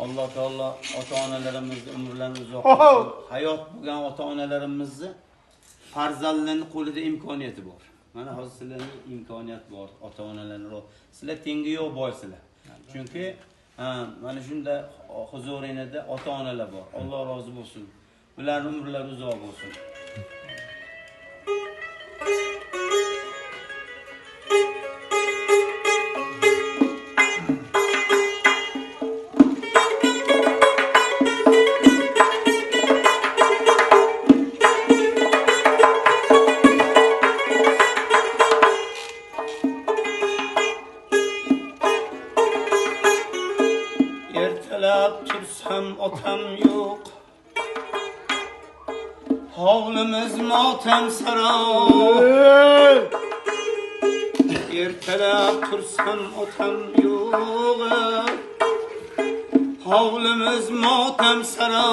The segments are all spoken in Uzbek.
Alloh taolo ota-onalarimizni umrlarini uzoq qilsin. Hayot bo'lgan ota-onalarimizni farzandlarning qo'lida imkoniyati bor. Mana hozir sizlarning imkoniyat bor, ota-onalarning sizlar tengi yo'q boysizlar. Chunki mana shunda huzuringizda ota-onalar bor. Alloh rozi bo'lsin. Ularning umrlari uzoq bo'lsin. Ertalab tursam otam yo'q. Hovlimiz motam saro. Ertalab tursam otam yo'q. Hovlimiz motam saro.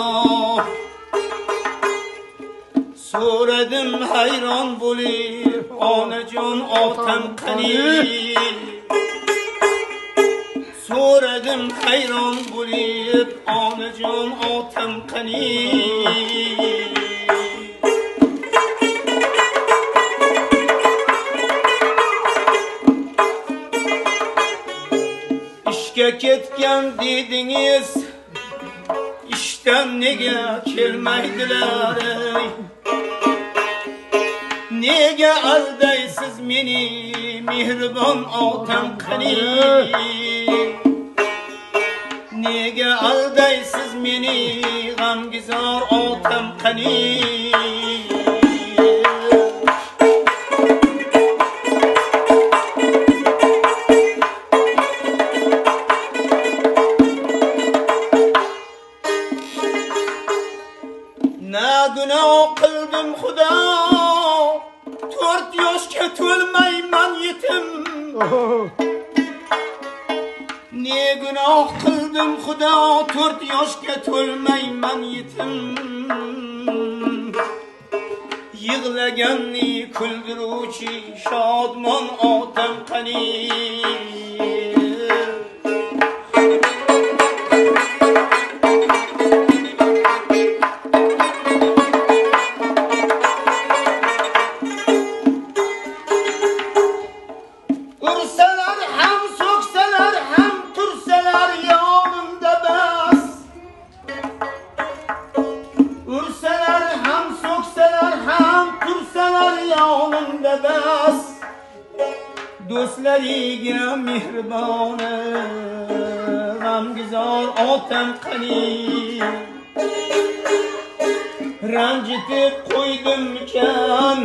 So'radim hayron bo'lib, onajon otam qani? So'radim hayron bo'lib, onajon otam qani? İşga ketgan dedingiz, ishdan nega kelmaydilar? Nega aldaysiz meni, mehribon otam qani? Nega aldaysiz meni, g'amgizor otam qani? Na gunoh qildim Xudo, 4 yoshga to'lmayman yetim. Ne gunoh qildim Xudo, 4 yoshga to'lmayman yetim. Yig'laganni kuldiruvchi shodmon otam qani? Ursalar ham, so'ksalar ham, tursalar yonimda bas. Ursalar ham, so'ksalar ham, tursalar yonimda bas. Do'stlariga mehribon, g'amgizor otam qani? Ranjitib qo'ydimmikan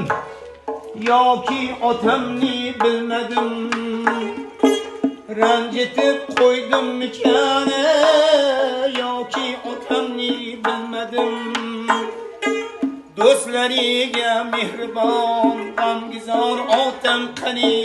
yoki otamni bilmadim? Ranjitib qo'ydimmikan yoki otamni bilmadim? Do'stlariga mehribon, g'amgizor otam qani?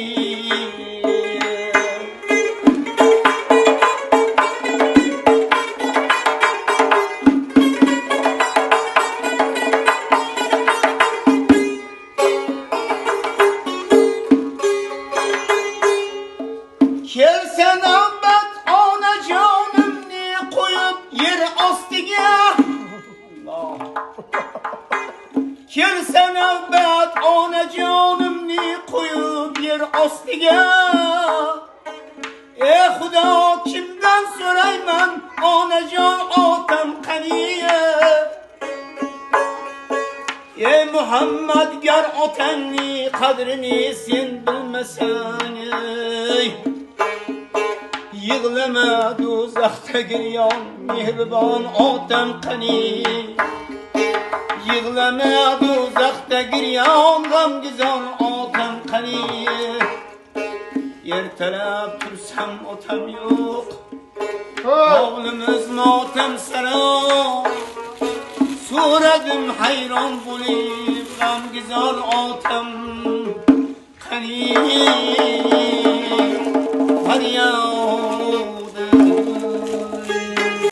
Kelsa navbat onajonimni qo'yib yer ostiga. Kelsa navbat onajonimni qo'yib yer ostiga. Ey Xudo, kimdan so'rayman, onajon otam qani? Ey Muhammad, gar otangni qadrini sen bilmasang, yig'lama do'zaxda giryon, mehribon otam qani? Yig'lama do'zaxda giryon, g'amgizor otam qani? Ertalab tursam otam yo'q. Hovlimiz motam saro. So'radim hayron bo'lib, g'amgizor otam qani?